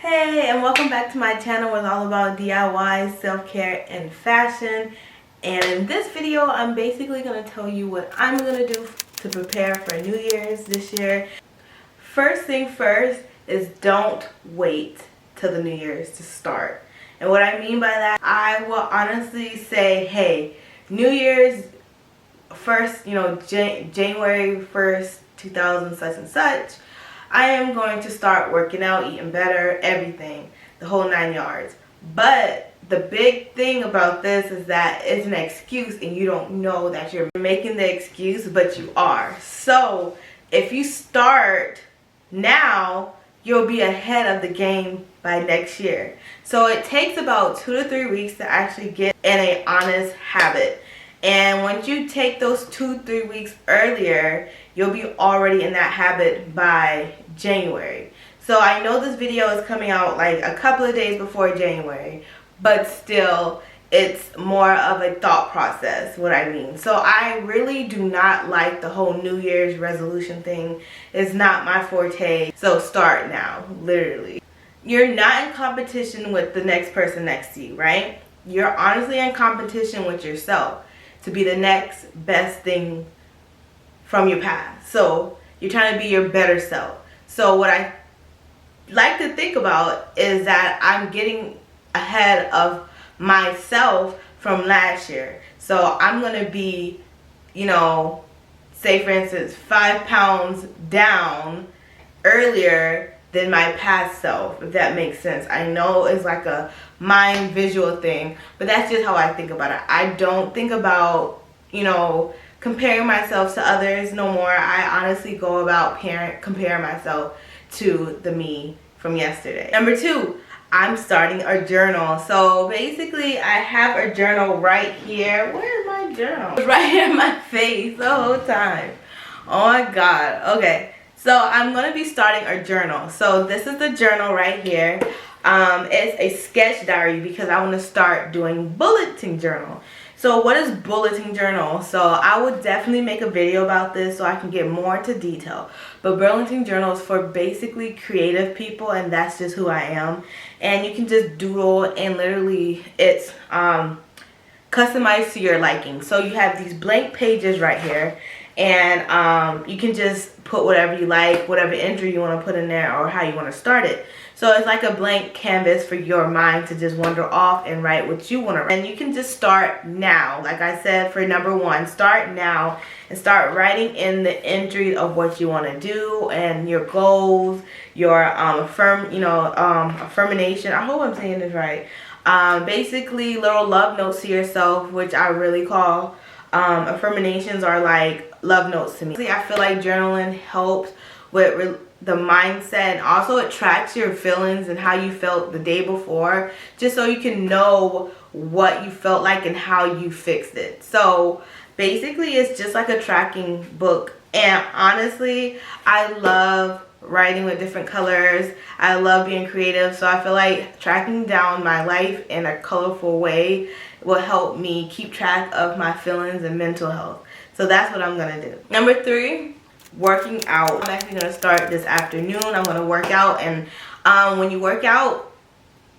Hey, and welcome back to my channel where it's all about DIY, self-care, and fashion. And in this video, I'm basically going to tell you what I'm going to do to prepare for New Year's this year. First thing first is don't wait till the New Year's to start. And what I mean by that, I will honestly say, hey, New Year's first, January 1st, 2000 such and such, I am going to start working out, eating better, everything, the whole 9 yards. But the big thing about this is that it's an excuse and you don't know that you're making the excuse, but you are. So if you start now, you'll be ahead of the game by next year. So it takes about 2 to 3 weeks to actually get in an honest habit. And once you take those 2-3 weeks earlier, you'll be already in that habit by January. So I know this video is coming out like a couple of days before January, but still it's more of a thought process, what I mean. So I really do not like the whole New Year's resolution thing. It's not my forte. So start now, literally. You're not in competition with the next person next to you, right? You're honestly in competition with yourself to be the next best thing from your past. So you're trying to be your better self. So what I like to think about is that I'm getting ahead of myself from last year. So I'm going to be, say for instance, 5 pounds down earlier than my past self, if that makes sense. I know it's like a mind visual thing, but that's just how I think about it. I don't think about, comparing myself to others no more. I honestly go about comparing myself to the me from yesterday. Number 2, I'm starting a journal. So basically I have a journal right here. Where's my journal? It's right here in my face the whole time. Oh my God. Okay. So I'm going to be starting a journal. So this is the journal right here. It's a sketch diary because I want to start doing bulletin journal. So what is bulletin journal? So I would definitely make a video about this so I can get more into detail. But bulletin journal is for basically creative people, and that's just who I am. And you can just doodle, and literally it's customized to your liking. So you have these blank pages right here. And you can just put whatever you like, whatever entry you want to put in there, or how you want to start it. So it's like a blank canvas for your mind to just wander off and write what you want to write. And you can just start now. Like I said, for number 1, start now and start writing in the entry of what you want to do and your goals, your affirmation. I hope I'm saying this right. Basically little love notes to yourself, which I really call affirmations are like love notes to me. I feel like journaling helps with the mindset, and also it tracks your feelings and how you felt the day before, just so you can know what you felt like and how you fixed it. So basically it's just like a tracking book. And honestly, I love writing with different colors. I love being creative, so I feel like tracking down my life in a colorful way will help me keep track of my feelings and mental health. So that's what I'm gonna do. Number 3, working out. I'm actually gonna start this afternoon. I'm gonna work out, and when you work out,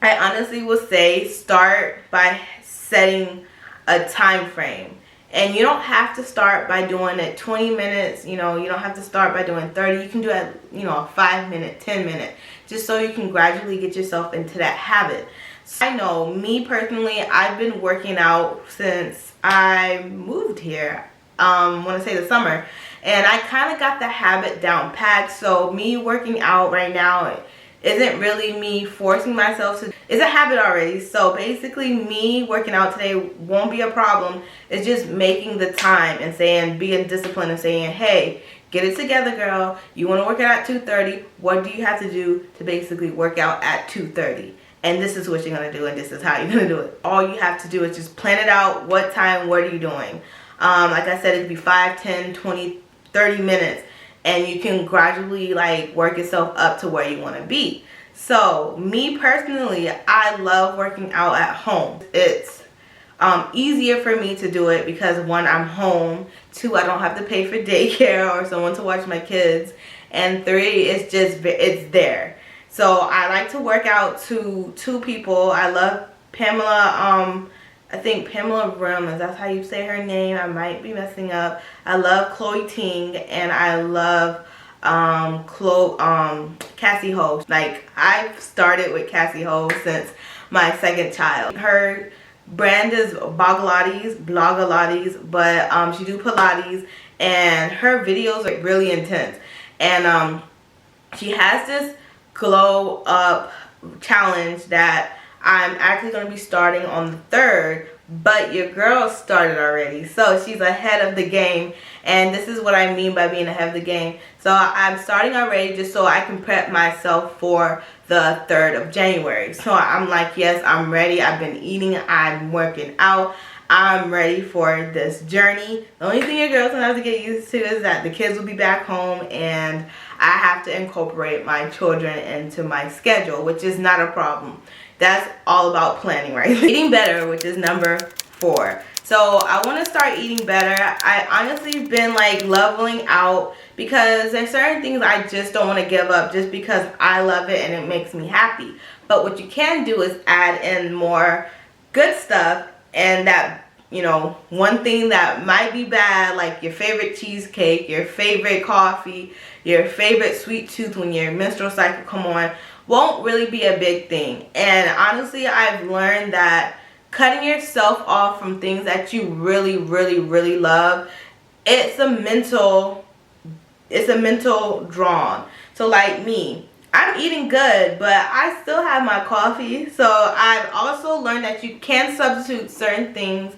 I honestly will say start by setting a time frame. And you don't have to start by doing it 20 minutes, you don't have to start by doing 30. You can do it, 5 minute, 10 minute, just so you can gradually get yourself into that habit. So I know, me personally, I've been working out since I moved here, I want to say the summer. And I kind of got the habit down packed. So me working out right now isn't really me forcing myself to. It's a habit already. So basically me working out today won't be a problem. It's just making the time and being disciplined and saying, hey, get it together, girl. You want to work out at 2:30. What do you have to do to basically work out at 2:30? And this is what you're going to do, and this is how you're going to do it. All you have to do is just plan it out. What time, what are you doing? Like I said, it could be 5, 10, 20, 30 minutes. And you can gradually work yourself up to where you want to be. So me personally, I love working out at home. It's easier for me to do it because 1, I'm home. 2, I don't have to pay for daycare or someone to watch my kids. And 3, it's there. So I like to work out to two people. I love Pamela, I think Pamela Rums, that's how you say her name. I might be messing up. I love Chloe Ting, and I love Cassie Ho. Like, I've started with Cassie Ho since my second child. Her brand is Blogilates, but she do Pilates, and her videos are really intense. And she has this glow up challenge that I'm actually going to be starting on the 3rd, but your girl started already, so she's ahead of the game. And this is what I mean by being ahead of the game. So I'm starting already just so I can prep myself for the 3rd of January. So I'm like, yes, I'm ready. I've been eating, I'm working out, I'm ready for this journey. The only thing your girl's gonna have to get used to is that the kids will be back home, and I have to incorporate my children into my schedule, which is not a problem. That's all about planning, right? Eating better, which is number 4. So I want to start eating better. I honestly been like leveling out because there's certain things I just don't want to give up just because I love it and it makes me happy. But what you can do is add in more good stuff, and that, you know, one thing that might be bad, like your favorite cheesecake, your favorite coffee, your favorite sweet tooth when your menstrual cycle come on, won't really be a big thing. And honestly, I've learned that cutting yourself off from things that you really love, it's a mental drawn. So like me, I'm eating good, but I still have my coffee. So I've also learned that you can substitute certain things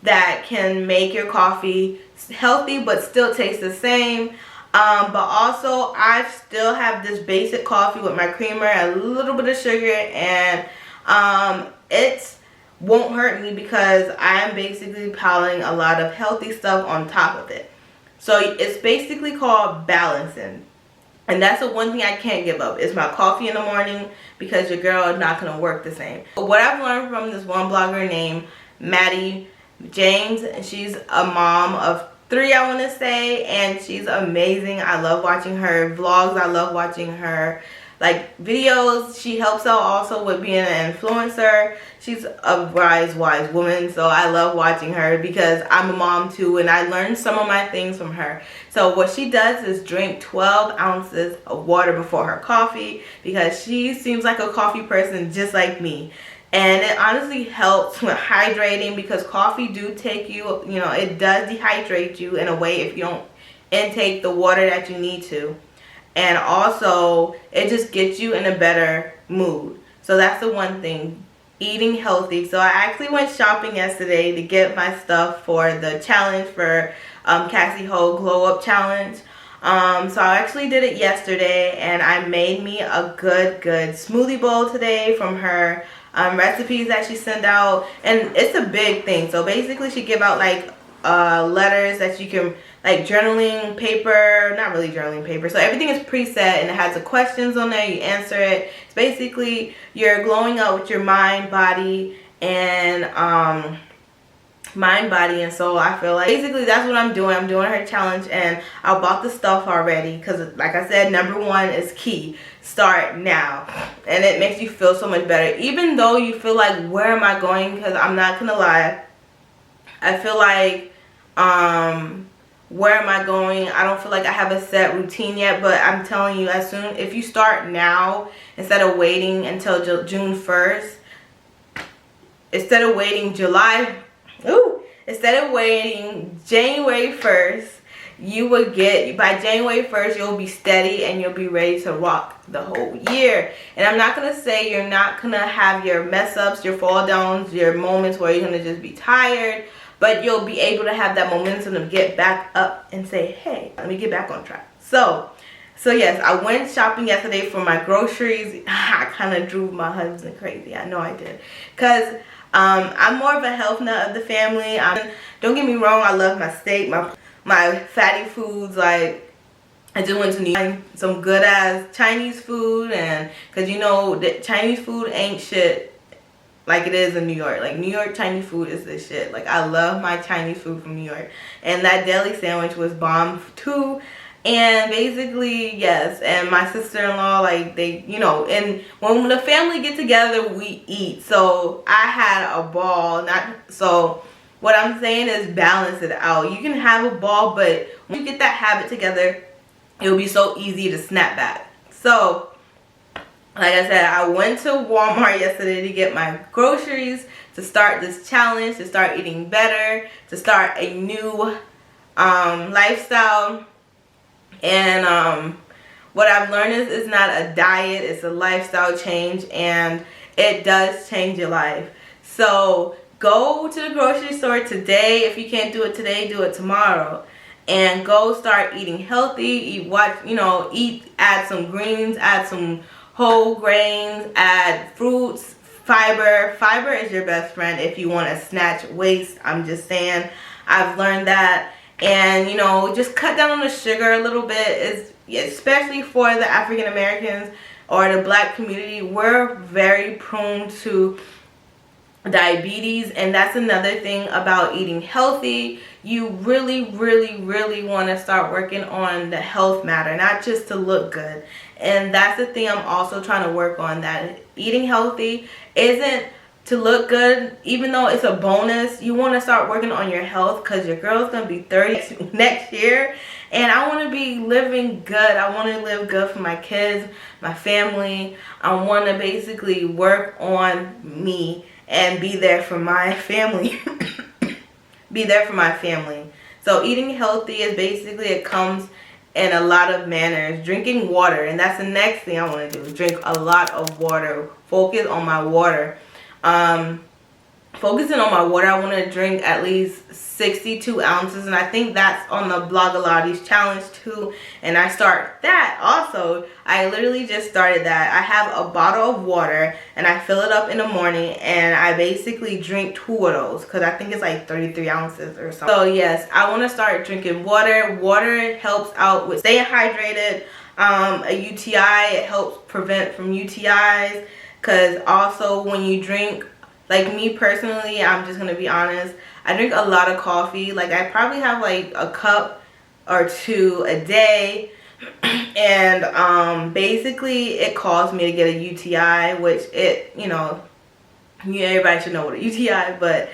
that can make your coffee healthy but still taste the same. But also I still have this basic coffee with my creamer, a little bit of sugar, and it won't hurt me because I'm basically piling a lot of healthy stuff on top of it. So it's basically called balancing. And that's the one thing I can't give up. It's my coffee in the morning because your girl is not going to work the same. But what I've learned from this one blogger named Maddie James, and she's a mom of 3, I want to say, and she's amazing. I love watching her vlogs. I love watching her like videos. She helps out also with being an influencer. She's a wise woman, so I love watching her because I'm a mom too, and I learned some of my things from her. So what she does is drink 12 ounces of water before her coffee because she seems like a coffee person just like me. And it honestly helps with hydrating because coffee do take you, you know, it does dehydrate you in a way if you don't intake the water that you need to. And also, it just gets you in a better mood. So that's the one thing, eating healthy. So I actually went shopping yesterday to get my stuff for the challenge for Cassie Ho Glow Up Challenge. So I actually did it yesterday, and I made me a good smoothie bowl today from her recipes that she sent out. And it's a big thing. So basically she give out like letters that you can, like journaling paper, not really journaling paper. So everything is preset, and it has the questions on there. You answer it. It's basically you're glowing up with your mind, body, and and so I feel like basically that's what I'm doing. I'm doing her challenge, and I bought the stuff already because, like I said, number 1 is key. Start now, and it makes you feel so much better. Even though you feel like, where am I going? Because I'm not gonna lie, I feel like where am I going? I don't feel like I have a set routine yet, but I'm telling you, as soon if you start now instead of waiting until June 1st, instead of waiting January 1st, you will get, by January 1st, you'll be steady and you'll be ready to rock the whole year. And I'm not going to say you're not going to have your mess ups, your fall downs, your moments where you're going to just be tired, but you'll be able to have that momentum to get back up and say, hey, let me get back on track. So yes, I went shopping yesterday for my groceries. I kind of drove my husband crazy. I know I did. Because I'm more of a health nut of the family. Don't get me wrong, I love my steak, my fatty foods. Like, I just went to New York, some good ass Chinese food, and because you know that Chinese food ain't shit like it is in New York. Like, New York Chinese food is the shit. Like, I love my Chinese food from New York, and that deli sandwich was bomb too. And basically, yes, and my sister-in-law, like, they, you know, and when the family get together, we eat. So I had a ball. So what I'm saying is balance it out. You can have a ball, but when you get that habit together, it'll be so easy to snap back. So like I said, I went to Walmart yesterday to get my groceries to start this challenge, to start eating better, to start a new lifestyle. And what I've learned is it's not a diet, it's a lifestyle change, and it does change your life. So go to the grocery store today. If you can't do it today, do it tomorrow. And go start eating healthy, add some greens, add some whole grains, add fruits, fiber. Fiber is your best friend if you want to snatch waist. I'm just saying, I've learned that. And, you know, just cut down on the sugar a little bit, especially for the African Americans or the black community. We're very prone to diabetes, and that's another thing about eating healthy. You really want to start working on the health matter, not just to look good. And that's the thing I'm also trying to work on, that eating healthy isn't to look good. Even though it's a bonus, you want to start working on your health, because your girl's gonna be 30 next year, and I want to be living good. I want to live good for my kids, my family. I want to basically work on me and be there for my family. Be there for my family. So eating healthy is basically, it comes in a lot of manners. Drinking water, and that's the next thing I want to do. Drink a lot of water. Focus on my water. Focusing on my water, I want to drink at least 62 ounces, and I think that's on the Blogilates challenge too. And I start that also. I literally just started that. I have a bottle of water and I fill it up in the morning, and I basically drink 2 of those, because I think it's like 33 ounces or something. So yes, I want to start drinking water. Water helps out with staying hydrated. A UTI, it helps prevent from UTIs, because also when you drink, like me personally, I'm just gonna be honest, I drink a lot of coffee. Like, I probably have like a cup or 2 a day. And basically it caused me to get a UTI, which everybody should know what a UTI, but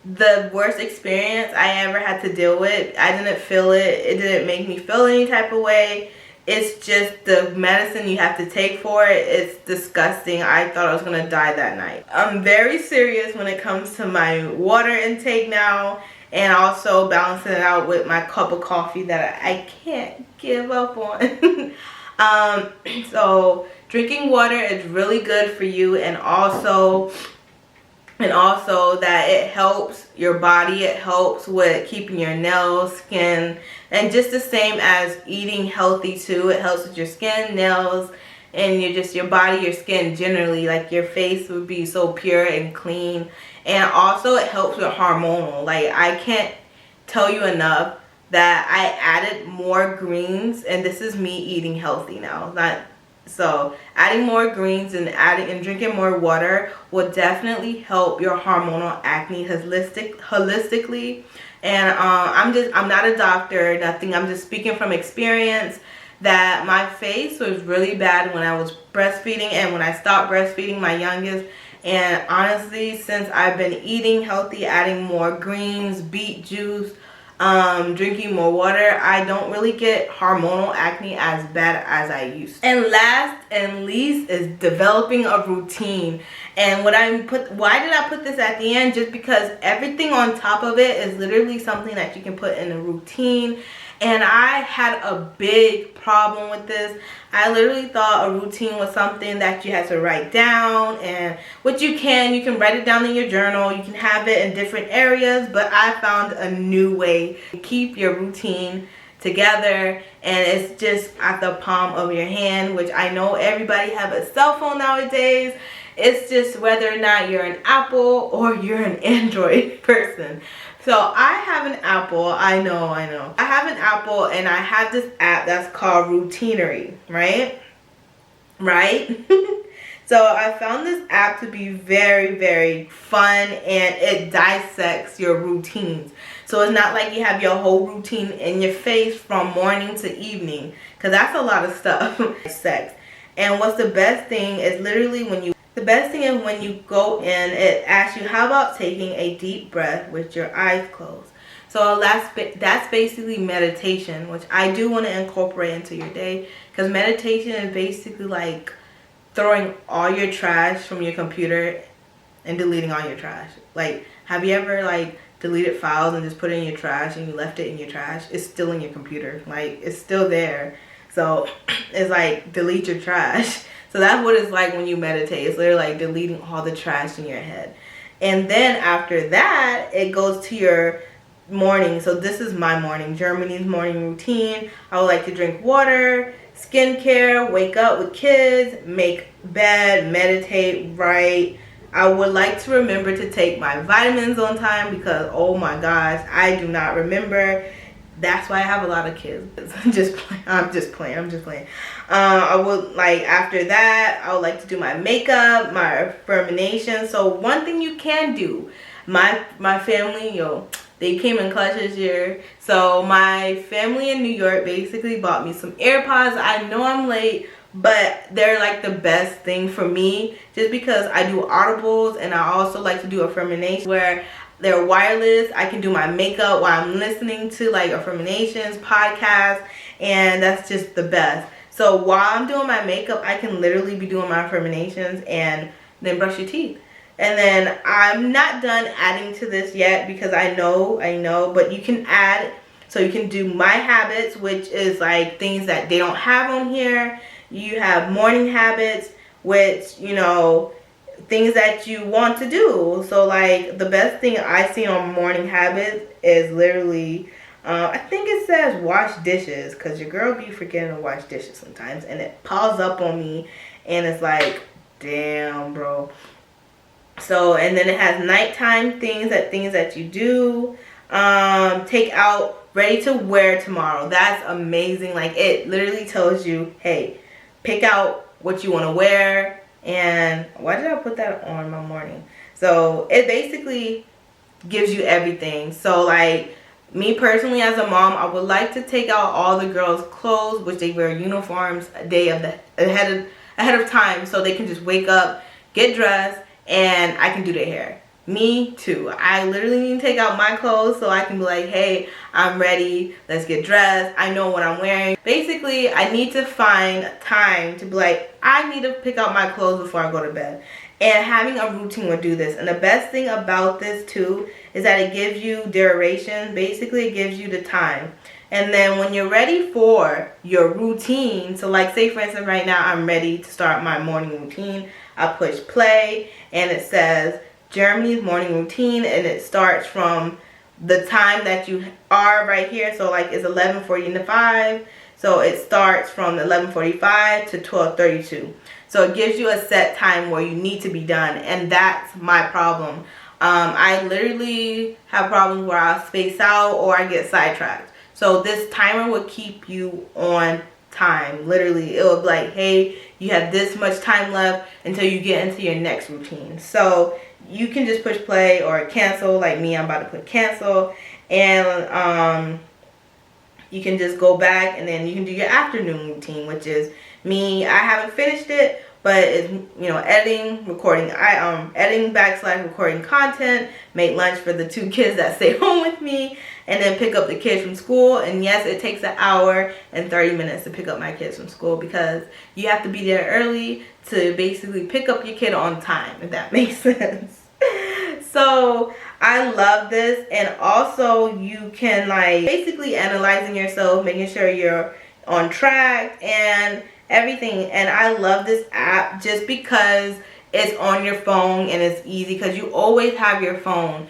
the worst experience I ever had to deal with, I didn't feel it. It didn't make me feel any type of way. It's just the medicine you have to take for it. It's disgusting. I thought I was going to die that night. I'm very serious when it comes to my water intake now, and also balancing it out with my cup of coffee that I can't give up on. So drinking water is really good for you, and also that it helps your body. It helps with keeping your nails, skin, and just the same as eating healthy too. It helps with your skin, nails, and your body, your skin generally. Like, your face would be so pure and clean. And also it helps with hormonal. Like, I can't tell you enough that I added more greens, and this is me eating healthy now. So adding more greens and drinking more water will definitely help your hormonal acne holistically. And I'm not a doctor, nothing. I'm just speaking from experience, that my face was really bad when I was breastfeeding and when I stopped breastfeeding my youngest. And honestly, since I've been eating healthy, adding more greens, beet juice, drinking more water, I don't really get hormonal acne as bad as I used to. And last and least is developing a routine. And why did I put this at the end? Just because everything on top of it is literally something that you can put in a routine. And I had a big problem with this. I literally thought a routine was something that you had to write down, and what you can write it down in your journal. You can have it in different areas, but I found a new way to keep your routine together, and it's just at the palm of your hand, which I know everybody have a cell phone nowadays. It's just whether or not you're an Apple or you're an Android person. So I have an Apple. I know. I have an Apple, and I have this app that's called Routinery, right? So I found this app to be very, very fun, and it dissects your routines. So it's not like you have your whole routine in your face from morning to evening, because that's a lot of stuff. Sex. And what's the best thing is literally when you go in, it asks you, how about taking a deep breath with your eyes closed? So that's basically meditation, which I do want to incorporate into your day, because meditation is basically like throwing all your trash from your computer and deleting all your trash. Like, have you ever like deleted files and just put it in your trash and you left it in your trash? It's still in your computer. Like, it's still there. So it's like, delete your trash. So that's what it's like when you meditate. It's literally like deleting all the trash in your head. And then after that, it goes to your morning. So this is my morning, Germany's morning routine. I would like to drink water, skincare, wake up with kids, make bed, meditate, write. I would like to remember to take my vitamins on time, because oh my gosh, I do not remember. That's why I have a lot of kids. I'm just playing. I would like, after that, I would like to do my makeup, my affirmation. So one thing you can do, my family, they came in clutch this year. So my family in New York basically bought me some AirPods. I know I'm late, but they're like the best thing for me, just because I do audibles, and I also like to do affirmation where they're wireless. I can do my makeup while I'm listening to like affirmations, podcasts, and that's just the best. So while I'm doing my makeup, I can literally be doing my affirmations and then brush your teeth. And then I'm not done adding to this yet, because I know, but you can add, so you can do my habits, which is like things that they don't have on here. You have morning habits, which, things that you want to do. So like the best thing I see on morning habits is literally, I think it says wash dishes, because your girl be forgetting to wash dishes sometimes, and it piles up on me, and it's like, damn, bro. So, and then it has nighttime things that you do. Take out, ready to wear tomorrow. That's amazing. Like, it literally tells you, hey, pick out what you want to wear. And why did I put that on my morning? So it basically gives you everything. So like, me personally as a mom, I would like to take out all the girls' clothes, which they wear uniforms a day ahead of time, so they can just wake up, get dressed, and I can do their hair. Me too. I literally need to take out my clothes so I can be like, hey, I'm ready, let's get dressed, I know what I'm wearing. Basically, I need to find time to be like, I need to pick out my clothes before I go to bed. And having a routine would do this. And the best thing about this too is that it gives you duration. Basically, it gives you the time. And then when you're ready for your routine, so like say for instance right now I'm ready to start my morning routine, I push play and it says Germany's morning routine, and it starts from the time that you are right here. So like it's 11:45, so it starts from 11:45 to 12:32. So it gives you a set time where you need to be done, and that's my problem. I literally have problems where I'll space out or I get sidetracked. So this timer will keep you on time. Literally, it will be like, hey, you have this much time left until you get into your next routine. So you can just push play or cancel. Like me, I'm about to put cancel, and you can just go back, and then you can do your afternoon routine, which is me. I haven't finished it, but it's, editing, recording. Editing / recording content, make lunch for the 2 kids that stay home with me, and then pick up the kids from school. And yes, it takes an hour and 30 minutes to pick up my kids from school, because you have to be there early to basically pick up your kid on time, if that makes sense. So I love this. And also you can like basically analyzing yourself, making sure you're on track and everything. And I love this app just because it's on your phone and it's easy, because you always have your phone.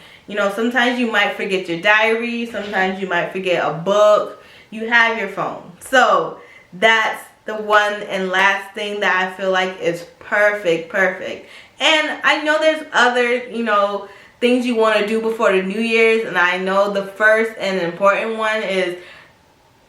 Sometimes you might forget your diary, sometimes you might forget a book. You have your phone. So that's the one and last thing that I feel like is perfect. And I know there's other things you want to do before the New Year's, and I know the first and important one is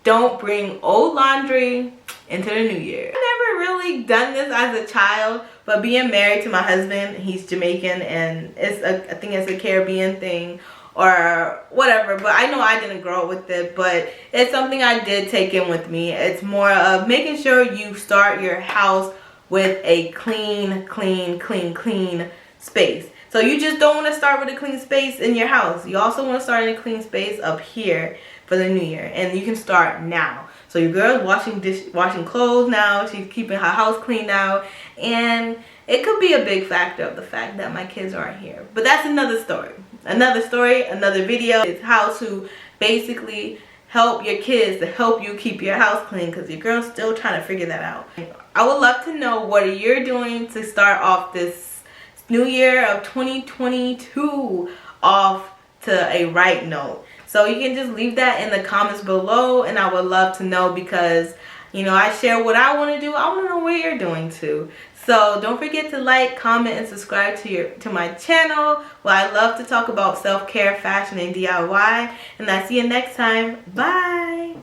don't bring old laundry into the New Year. I've never really done this as a child, but being married to my husband, he's Jamaican, and I think it's a Caribbean thing. or whatever, but I know I didn't grow up with it, but it's something I did take in with me. It's more of making sure you start your house with a clean space. So you just don't want to start with a clean space in your house. You also want to start in a clean space up here for the new year, and you can start now. So your girl's washing clothes now. She's keeping her house clean now, and it could be a big factor of the fact that my kids aren't here. But that's another story. Another video. It's how to basically help your kids to help you keep your house clean, because your girl's still trying to figure that out. I would love to know what you're doing to start off this new year of 2022 off to a right note. So you can just leave that in the comments below, and I would love to know, because you know, I share what I want to do. I want to know what you're doing too. So don't forget to like, comment, and subscribe to my channel. Well, I love to talk about self-care, fashion, and DIY. And I'll see you next time. Bye.